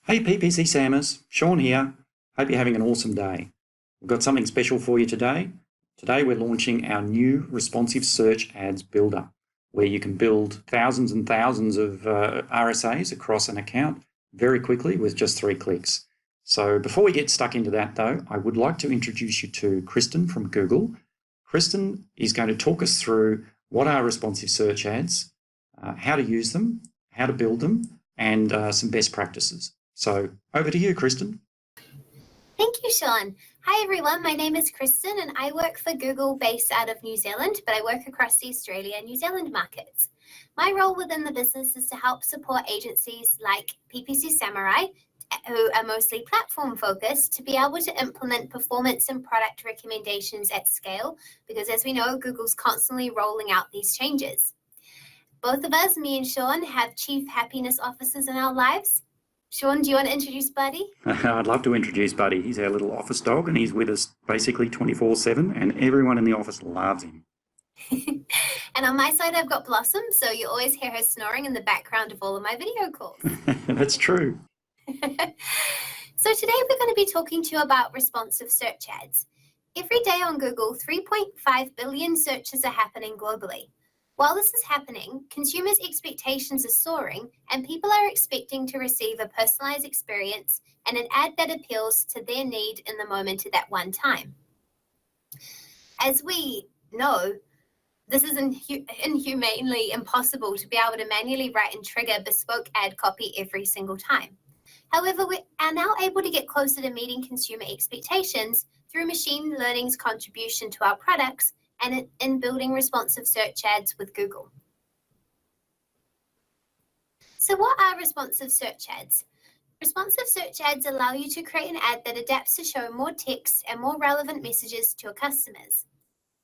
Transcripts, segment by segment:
Hey PPC Sammers, Sean here. Hope you're having an awesome day. We've got something special for you today. Today we're launching our new responsive search ads builder, where you can build thousands and thousands of RSAs across an account very quickly with just 3 clicks. So before we get stuck into that though, I would like to introduce you to Kristen from Google. Kristen is going to talk us through what are responsive search ads, how to use them, how to build them, and some best practices. So over to you, Kristen. Thank you, Sean. Hi, everyone. My name is Kristen, and I work for Google based out of New Zealand, but I work across the Australia and New Zealand markets. My role within the business is to help support agencies like PPC Samurai, who are mostly platform focused, to be able to implement performance and product recommendations at scale, because as we know, Google's constantly rolling out these changes. Both of us, me and Sean, have chief happiness officers in our lives. Sean, do you want to introduce Buddy? I'd love to introduce Buddy. He's our little office dog and he's with us basically 24/7 and everyone in the office loves him. And on my side, I've got Blossom, so you always hear her snoring in the background of all of my video calls. That's true. So today we're going to be talking to you about responsive search ads. Every day on Google, 3.5 billion searches are happening globally. While this is happening, consumers' expectations are soaring and people are expecting to receive a personalized experience and an ad that appeals to their need in the moment at that one time. As we know, this is inhumanely impossible to be able to manually write and trigger bespoke ad copy every single time. However, we are now able to get closer to meeting consumer expectations through machine learning's contribution to our products and in building responsive search ads with Google. So what are responsive search ads? Responsive search ads allow you to create an ad that adapts to show more text and more relevant messages to your customers.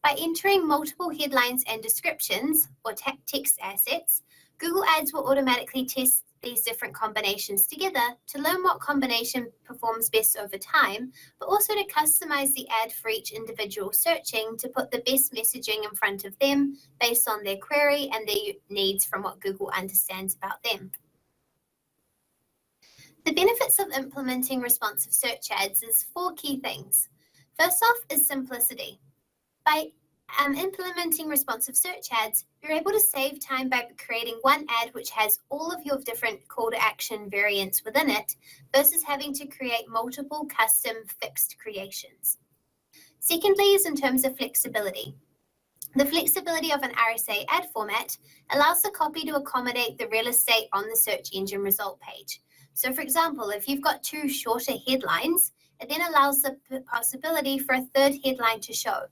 By entering multiple headlines and descriptions, or text assets, Google Ads will automatically test these different combinations together to learn what combination performs best over time, but also to customize the ad for each individual searching to put the best messaging in front of them based on their query and their needs from what Google understands about them. The benefits of implementing responsive search ads is 4 key things. First off is simplicity. By implementing responsive search ads, you're able to save time by creating one ad which has all of your different call to action variants within it versus having to create multiple custom fixed creations. Secondly is in terms of flexibility. The flexibility of an RSA ad format allows the copy to accommodate the real estate on the search engine result page. So for example, if you've got 2 shorter headlines, it then allows the possibility for a 3rd headline to show,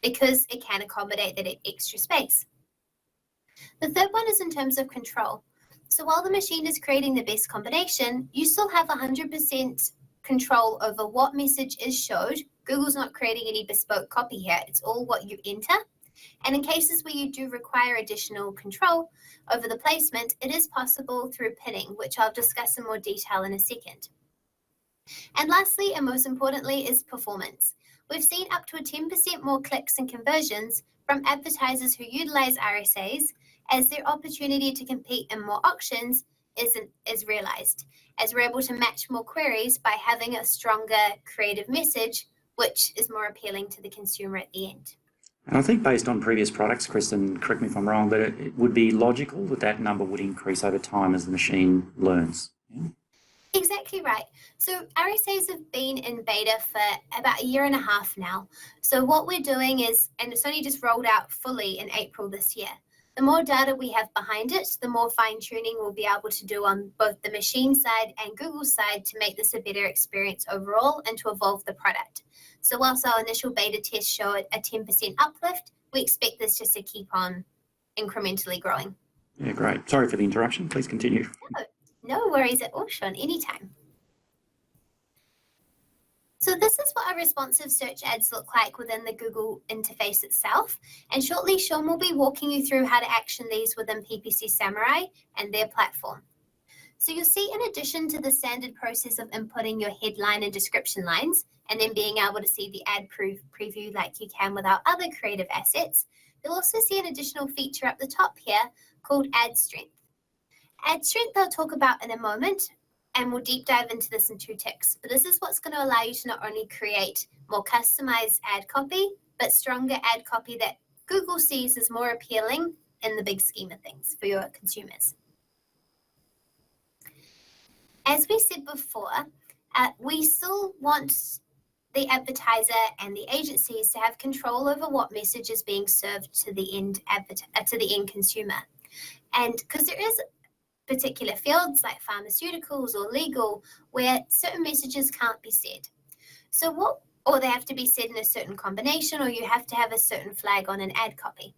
because it can accommodate that extra space. The 3rd one is in terms of control. So while the machine is creating the best combination, you still have 100% control over what message is showed. Google's not creating any bespoke copy here. It's all what you enter. And in cases where you do require additional control over the placement, it is possible through pinning, which I'll discuss in more detail in a second. And lastly, and most importantly, is performance. We've seen up to a 10% more clicks and conversions from advertisers who utilize RSAs as their opportunity to compete in more auctions is realized, as we're able to match more queries by having a stronger creative message, which is more appealing to the consumer at the end. And I think based on previous products, Kristen, correct me if I'm wrong, but it would be logical that that number would increase over time as the machine learns. Yeah? Exactly right. So RSAs have been in beta for about 1.5 years now. So what we're doing is, and it's only just rolled out fully in April this year, the more data we have behind it, the more fine tuning we'll be able to do on both the machine side and Google side to make this a better experience overall and to evolve the product. So whilst our initial beta tests show a 10% uplift, we expect this just to keep on incrementally growing. Yeah, great. Sorry for the interruption. Please continue. No worries at all, Sean, anytime. So this is what our responsive search ads look like within the Google interface itself. And shortly, Sean will be walking you through how to action these within PPC Samurai and their platform. So you'll see, in addition to the standard process of inputting your headline and description lines, and then being able to see the ad preview like you can with our other creative assets, you'll also see an additional feature up the top here called Ad Strength. Ad Strength I'll talk about in a moment, and we'll deep dive into this in 2 ticks. But this is what's going to allow you to not only create more customized ad copy, but stronger ad copy that Google sees as more appealing in the big scheme of things for your consumers. As we said before, we still want the advertiser and the agencies to have control over what message is being served to the end consumer. And because there is particular fields like pharmaceuticals or legal where certain messages can't be said. Or they have to be said in a certain combination, or you have to have a certain flag on an ad copy.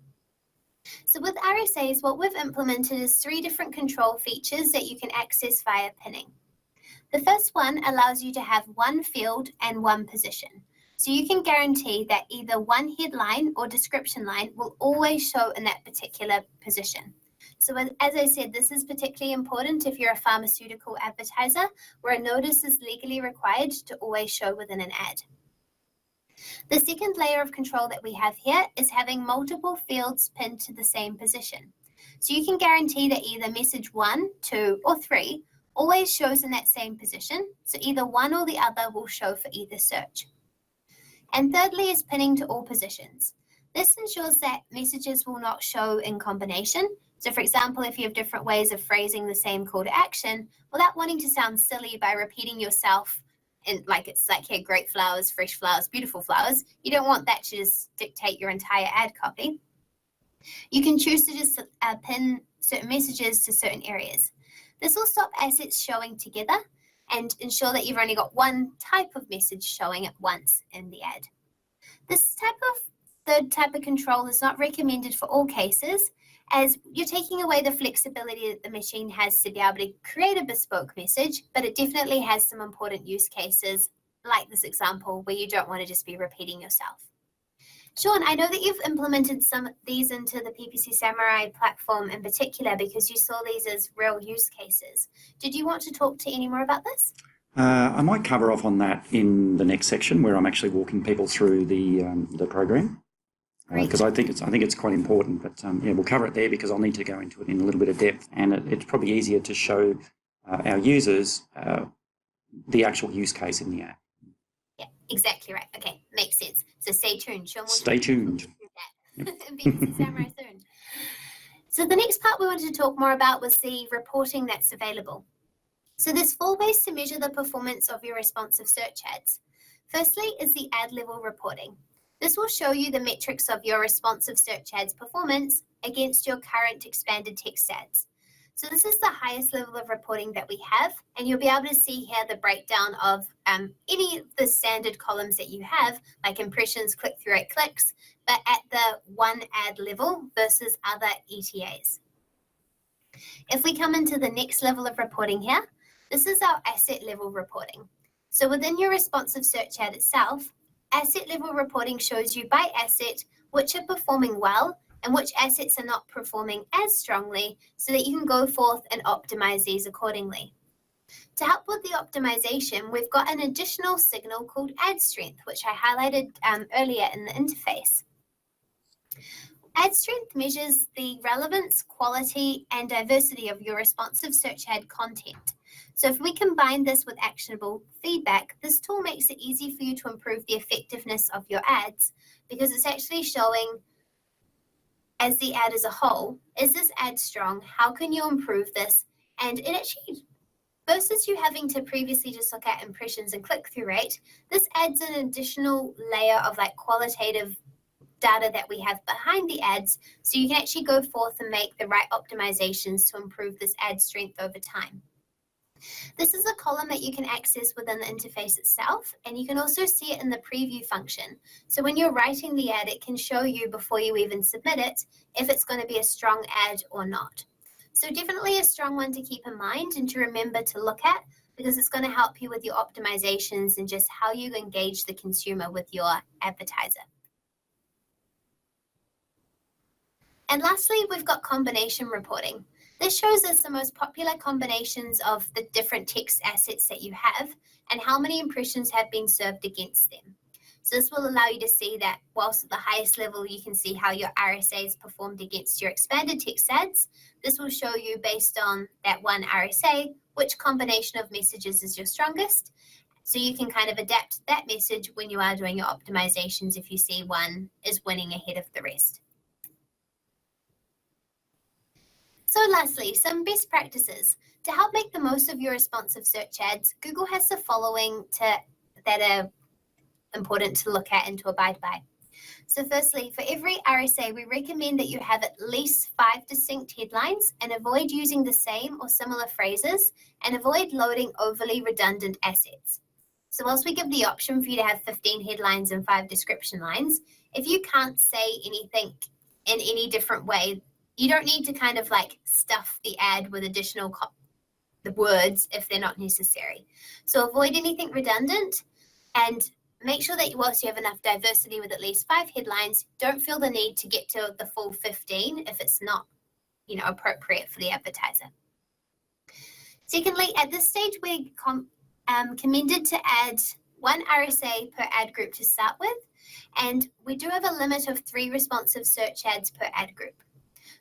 So with RSAs, what we've implemented is 3 different control features that you can access via pinning. The first one allows you to have 1 field and 1 position. So you can guarantee that either 1 headline or description line will always show in that particular position. So as I said, this is particularly important if you're a pharmaceutical advertiser where a notice is legally required to always show within an ad. The second layer of control that we have here is having multiple fields pinned to the same position. So you can guarantee that either message 1, 2, or 3 always shows in that same position. So either one or the other will show for either search. And thirdly is pinning to all positions. This ensures that messages will not show in combination. So for example, if you have different ways of phrasing the same call to action, without wanting to sound silly by repeating yourself in it's like here, great flowers, fresh flowers, beautiful flowers. You don't want that to just dictate your entire ad copy. You can choose to just pin certain messages to certain areas. This will stop assets showing together and ensure that you've only got one type of message showing at once in the ad. This third type of control is not recommended for all cases, as you're taking away the flexibility that the machine has to be able to create a bespoke message, but it definitely has some important use cases, like this example, where you don't want to just be repeating yourself. Sean, I know that you've implemented some of these into the PPC Samurai platform in particular because you saw these as real use cases. Did you want to talk to any more about this? I might cover off on that in the next section where I'm actually walking people through the program. Because I think it's quite important, but yeah, we'll cover it there because I'll need to go into it in a little bit of depth, and it's probably easier to show our users the actual use case in the app. Yeah, exactly right. Okay, makes sense. So stay tuned. Sean will stay tuned. Yep. PPC Samurai soon. So the next part we wanted to talk more about was the reporting that's available. So there's 4 ways to measure the performance of your responsive search ads. Firstly is the ad level reporting. This will show you the metrics of your responsive search ads performance against your current expanded text ads. So this is the highest level of reporting that we have, and you'll be able to see here the breakdown of any of the standard columns that you have, like impressions, click-through rate, clicks, but at the 1 ad level versus other ETAs. If we come into the next level of reporting here, this is our asset level reporting. So within your responsive search ad itself, asset level reporting shows you by asset which are performing well and which assets are not performing as strongly so that you can go forth and optimize these accordingly. To help with the optimization, we've got an additional signal called ad strength, which I highlighted earlier in the interface. Ad strength measures the relevance, quality, and diversity of your responsive search ad content. So if we combine this with actionable feedback, this tool makes it easy for you to improve the effectiveness of your ads because it's actually showing as the ad as a whole, is this ad strong? How can you improve this? And it actually, versus you having to previously just look at impressions and click-through rate, this adds an additional layer of qualitative data that we have behind the ads, so you can actually go forth and make the right optimizations to improve this ad strength over time. This is a column that you can access within the interface itself, and you can also see it in the preview function. So when you're writing the ad, it can show you before you even submit it if it's going to be a strong ad or not. So definitely a strong one to keep in mind and to remember to look at, because it's going to help you with your optimizations and just how you engage the consumer with your advertiser. And lastly, we've got combination reporting. This shows us the most popular combinations of the different text assets that you have and how many impressions have been served against them. So this will allow you to see that whilst at the highest level, you can see how your RSAs performed against your expanded text ads. This will show you based on that one RSA, which combination of messages is your strongest. So you can kind of adapt that message when you are doing your optimizations if you see one is winning ahead of the rest. So lastly, some best practices. To help make the most of your responsive search ads, Google has the following that are important to look at and to abide by. So firstly, for every RSA, we recommend that you have at least 5 distinct headlines and avoid using the same or similar phrases and avoid loading overly redundant assets. So whilst we give the option for you to have 15 headlines and 5 description lines, if you can't say anything in any different way, you don't need to kind of like stuff the ad with additional the words if they're not necessary. So avoid anything redundant and make sure that whilst you have enough diversity with at least 5 headlines, don't feel the need to get to the full 15 if it's not, appropriate for the advertiser. Secondly, at this stage, we're commended to add 1 RSA per ad group to start with, and we do have a limit of 3 responsive search ads per ad group.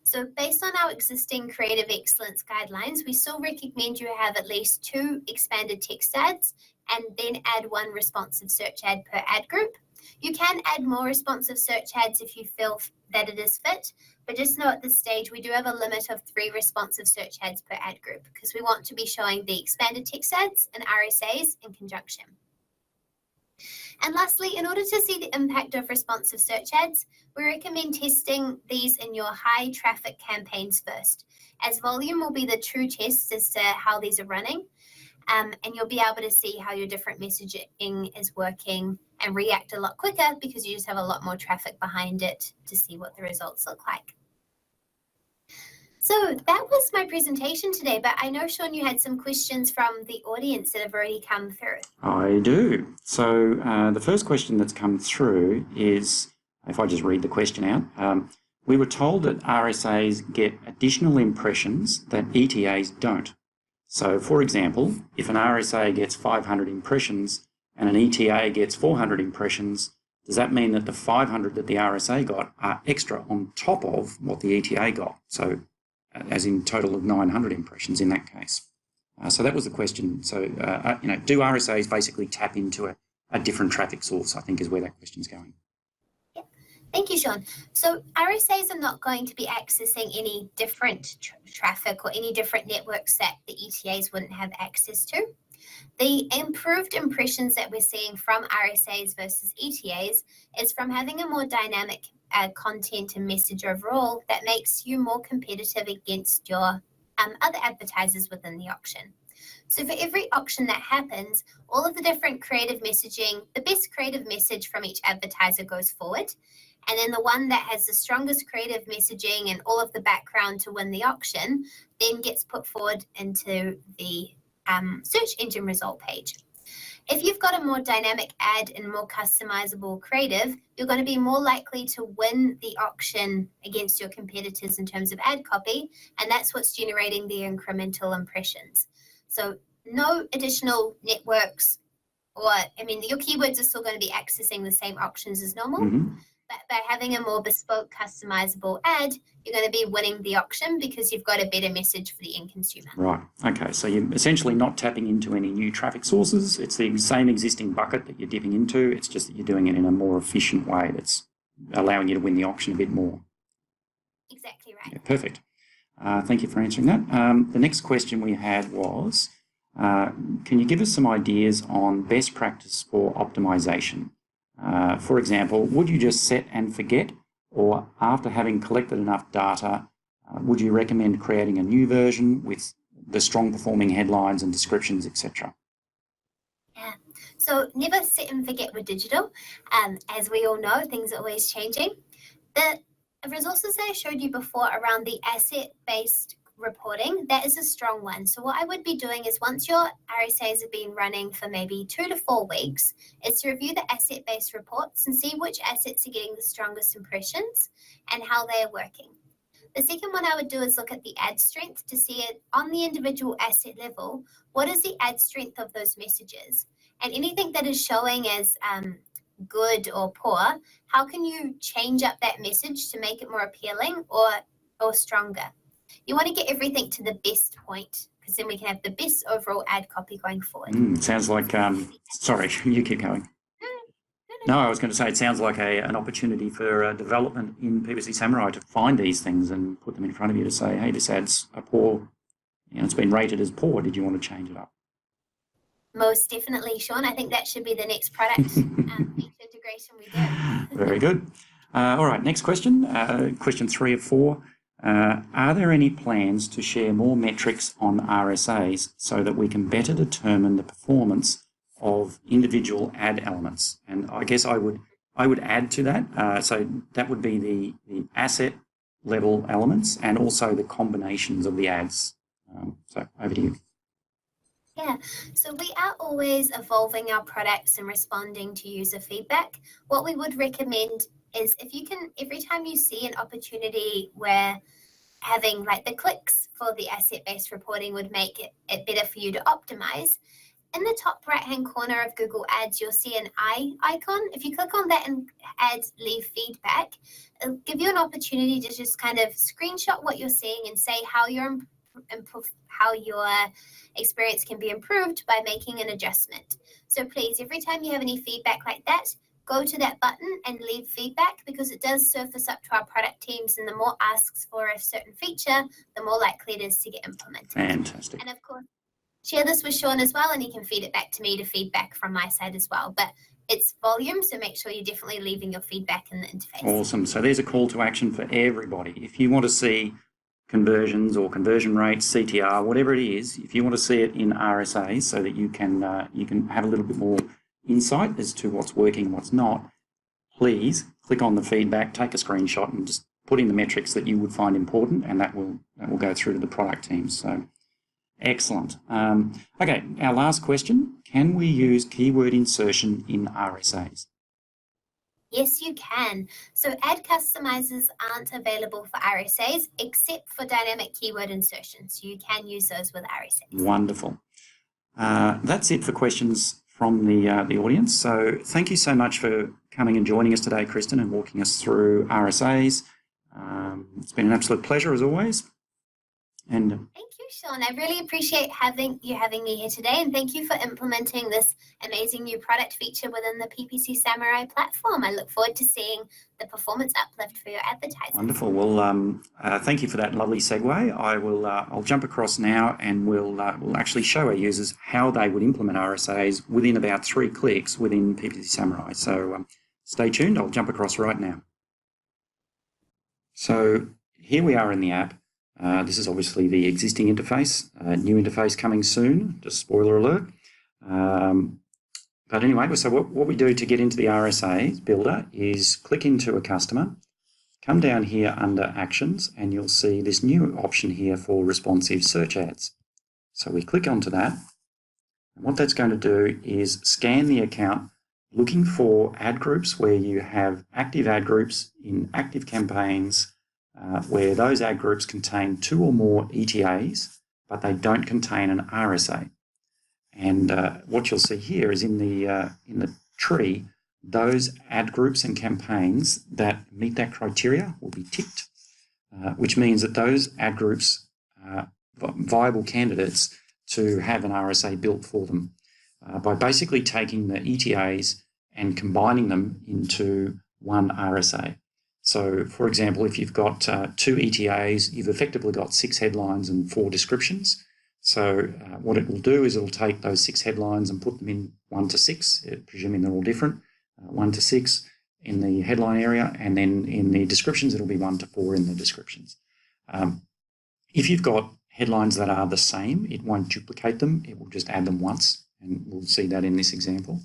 So based on our existing creative excellence guidelines, we still recommend you have at least 2 expanded text ads and then add 1 responsive search ad per ad group. You can add more responsive search ads if you feel that it is fit, but just know at this stage we do have a limit of 3 responsive search ads per ad group because we want to be showing the expanded text ads and RSAs in conjunction. And lastly, in order to see the impact of responsive search ads, we recommend testing these in your high traffic campaigns first, as volume will be the true test as to how these are running. And you'll be able to see how your different messaging is working and react a lot quicker because you just have a lot more traffic behind it to see what the results look like. So that was my presentation today, but I know, Sean, you had some questions from the audience that have already come through. I do. So the first question that's come through is, if I just read the question out, we were told that RSAs get additional impressions that ETAs don't. So, for example, if an RSA gets 500 impressions and an ETA gets 400 impressions, does that mean that the 500 that the RSA got are extra on top of what the ETA got? So, as in total of 900 impressions in that case. So that was the question. So, do RSAs basically tap into a different traffic source, I think is where that question's going. Thank you, Sean. So RSAs are not going to be accessing any different traffic or any different networks that the ETAs wouldn't have access to. The improved impressions that we're seeing from RSAs versus ETAs is from having a more dynamic content and message overall that makes you more competitive against your other advertisers within the auction. So for every auction that happens, all of the different creative messaging, the best creative message from each advertiser goes forward. And then the one that has the strongest creative messaging and all of the background to win the auction then gets put forward into the search engine result page. If you've got a more dynamic ad and more customizable creative, you're going to be more likely to win the auction against your competitors in terms of ad copy, and that's what's generating the incremental impressions. So no additional networks, your keywords are still going to be accessing the same auctions as normal. Mm-hmm. But by having a more bespoke, customizable ad, you're going to be winning the auction because you've got a better message for the end consumer. Right. Okay. So you're essentially not tapping into any new traffic sources. It's the same existing bucket that you're dipping into. It's just that you're doing it in a more efficient way that's allowing you to win the auction a bit more. Exactly right. Yeah, perfect. Thank you for answering that. The next question we had was, can you give us some ideas on best practice for optimization? For example, would you just set and forget, or after having collected enough data, would you recommend creating a new version with the strong performing headlines and descriptions, etc.? Yeah, so never set and forget with digital. As we all know, things are always changing. The resources that I showed you before around the asset-based reporting, that is a strong one. So what I would be doing is once your RSAs have been running for maybe 2 to 4 weeks, is to review the asset-based reports and see which assets are getting the strongest impressions and how they are working. The second one I would do is look at the ad strength to see it on the individual asset level. What is the ad strength of those messages? And anything that is showing as good or poor, how can you change up that message to make it more appealing or stronger? You want to get everything to the best point because then we can have the best overall ad copy going forward. Sounds like, sorry, you keep going. No, I was going to say it sounds like an opportunity for development in PPC Samurai to find these things and put them in front of you to say, hey, this ad's a poor, it's been rated as poor. Did you want to change it up? Most definitely, Sean. I think that should be the next product feature integration we do. Very good. All right, next question. Question 3 of 4. Are there any plans to share more metrics on RSAs so that we can better determine the performance of individual ad elements? And I guess I would add to that. So that would be the asset level elements and also the combinations of the ads. So over to you. Yeah, so we are always evolving our products and responding to user feedback. What we would recommend is if you can, every time you see an opportunity where having like the clicks for the asset-based reporting would make it better for you to optimize, in the top right-hand corner of Google Ads, you'll see an eye icon. If you click on that and add leave feedback, it'll give you an opportunity to just kind of screenshot what you're seeing and say how your experience can be improved by making an adjustment. So please, every time you have any feedback like that, go to that button and leave feedback, because it does surface up to our product teams, and the more asks for a certain feature, the more likely it is to get implemented. Fantastic. And of course, share this with Sean as well, and he can feed it back to me to feedback from my side as well. But it's volume, so make sure you're definitely leaving your feedback in the interface. Awesome. So there's a call to action for everybody. If you want to see conversions or conversion rates, CTR, whatever it is, if you want to see it in RSAs so that you can have a little bit more insight as to what's working and what's not, please click on the feedback, take a screenshot, and just put in the metrics that you would find important, and that will go through to the product teams. So excellent. Okay, our last question: can we use keyword insertion in RSAs? Yes, you can. So ad customizers aren't available for RSAs except for dynamic keyword insertions. So you can use those with RSAs. Wonderful. That's it for questions from the audience. So thank you so much for coming and joining us today, Kristen, and walking us through RSAs. It's been an absolute pleasure as always. And thank you, Sean. I really appreciate having me here today, and thank you for implementing this amazing new product feature within the PPC Samurai platform. I look forward to seeing the performance uplift for your advertising. Wonderful. Well, thank you for that lovely segue. I'll jump across now, and we'll actually show our users how they would implement RSAs within about 3 clicks within PPC Samurai. So stay tuned. I'll jump across right now. So here we are in the app. This is obviously the existing interface, new interface coming soon, just spoiler alert. But anyway, so what we do to get into the RSA builder is click into a customer, come down here under actions, and you'll see this new option here for responsive search ads. So we click onto that, and what that's going to do is scan the account looking for ad groups where you have active ad groups in active campaigns, where those ad groups contain 2 or more ETAs, but they don't contain an RSA. And what you'll see here is in the tree, those ad groups and campaigns that meet that criteria will be ticked, which means that those ad groups are viable candidates to have an RSA built for them by basically taking the ETAs and combining them into one RSA. So, for example, if you've got 2 ETAs, you've effectively got 6 headlines and 4 descriptions. So what it will do is it'll take those 6 headlines and put them in 1 to 6, presuming they're all different, 1 to 6 in the headline area, and then in the descriptions it'll be 1 to 4 in the descriptions. If you've got headlines that are the same, it won't duplicate them, it will just add them once, and we'll see that in this example.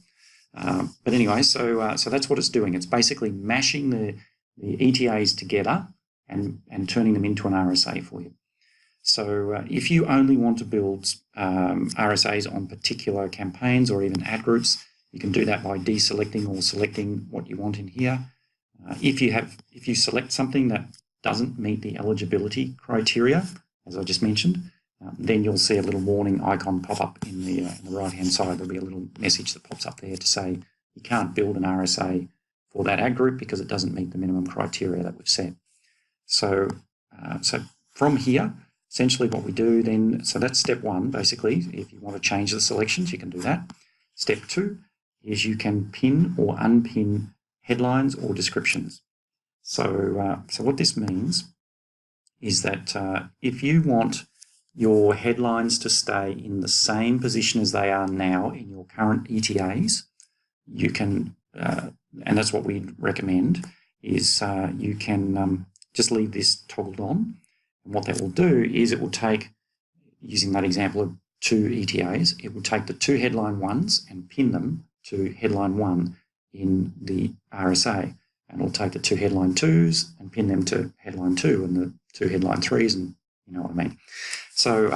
But anyway, so that's what it's doing. It's basically mashing the ETAs together and turning them into an RSA for you. So if you only want to build RSAs on particular campaigns or even ad groups, you can do that by deselecting or selecting what you want in here. If you select something that doesn't meet the eligibility criteria, as I just mentioned, then you'll see a little warning icon pop up in the right-hand side. There'll be a little message that pops up there to say you can't build an RSA for that ad group because it doesn't meet the minimum criteria that we've set. So from here, essentially what we do then, so that's step one, basically. If you want to change the selections, you can do that. Step two is you can pin or unpin headlines or descriptions. So what this means is that if you want your headlines to stay in the same position as they are now in your current ETAs, you can, and that's what we recommend, is you can just leave this toggled on. And what that will do is it will take, using that example of 2 ETAs, it will take the 2 headline 1s and pin them to headline 1 in the RSA. And it'll take the 2 headline 2s and pin them to headline 2 and the 2 headline 3s, and you know what I mean. So,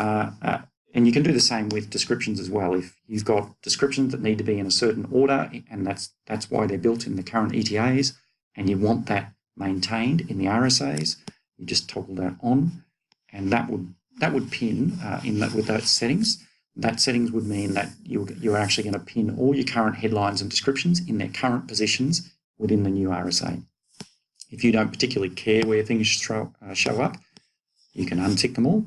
and you can do the same with descriptions as well. If you've got descriptions that need to be in a certain order, and that's why they're built in the current ETAs, and you want that maintained in the RSAs, you just toggle that on, and that would pin with those settings. That settings would mean that you're actually going to pin all your current headlines and descriptions in their current positions within the new RSA. If you don't particularly care where things show up, you can untick them all.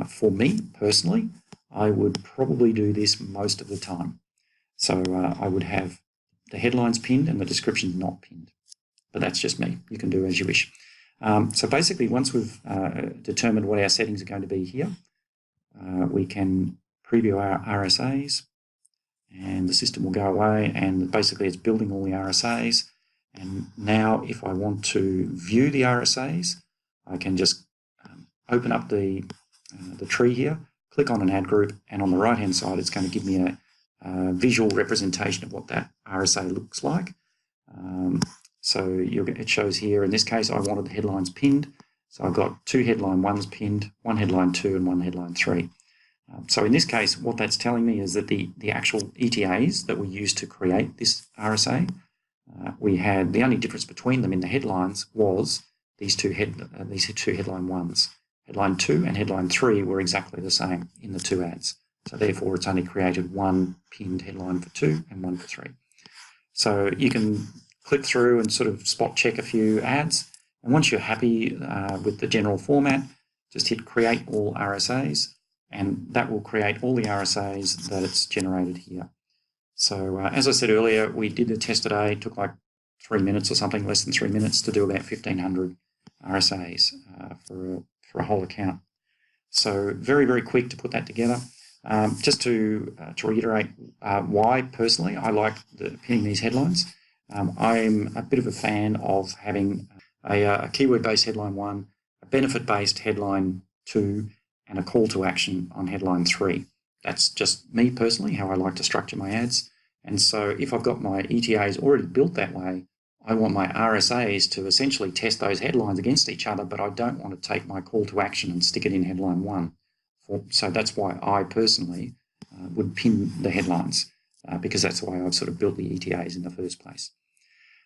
For me personally, I would probably do this most of the time. So I would have the headlines pinned and the descriptions not pinned. But that's just me. You can do as you wish. So basically, once we've determined what our settings are going to be here, we can preview our RSAs, and the system will go away, and basically it's building all the RSAs. And now if I want to view the RSAs, I can just open up the tree here, click on an ad group, and on the right hand side it's going to give me a visual representation of what that RSA looks like. So it shows here, in this case I wanted the headlines pinned, so I've got 2 headline 1s pinned, 1 headline 2 and 1 headline 3. So in this case, what that's telling me is that the actual ETAs that we used to create this RSA, we had the only difference between them in the headlines was these two headline 1s. Headline 2 and headline 3 were exactly the same in the 2 ads. So therefore, it's only created 1 pinned headline for 2 and 1 for 3. So you can click through and sort of spot check a few ads. And once you're happy with the general format, just hit create all RSAs, and that will create all the RSAs that it's generated here. So as I said earlier, we did the test today. It took like 3 minutes or something, less than 3 minutes, to do about 1,500 RSAs for a whole account. So very, very quick to put that together. Just to reiterate why personally I like pinning these headlines. I'm a bit of a fan of having a keyword-based headline 1, a benefit-based headline 2, and a call to action on headline 3. That's just me personally, how I like to structure my ads. And so if I've got my ETAs already built that way, I want my RSAs to essentially test those headlines against each other, but I don't want to take my call to action and stick it in headline 1. So that's why I personally would pin the headlines, because that's the way I've sort of built the ETAs in the first place.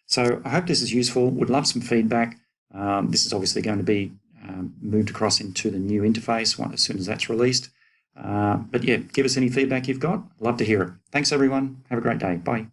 So I hope this is useful. Would love some feedback. This is obviously going to be moved across into the new interface as soon as that's released. But yeah, give us any feedback you've got. Love to hear it. Thanks, everyone. Have a great day. Bye.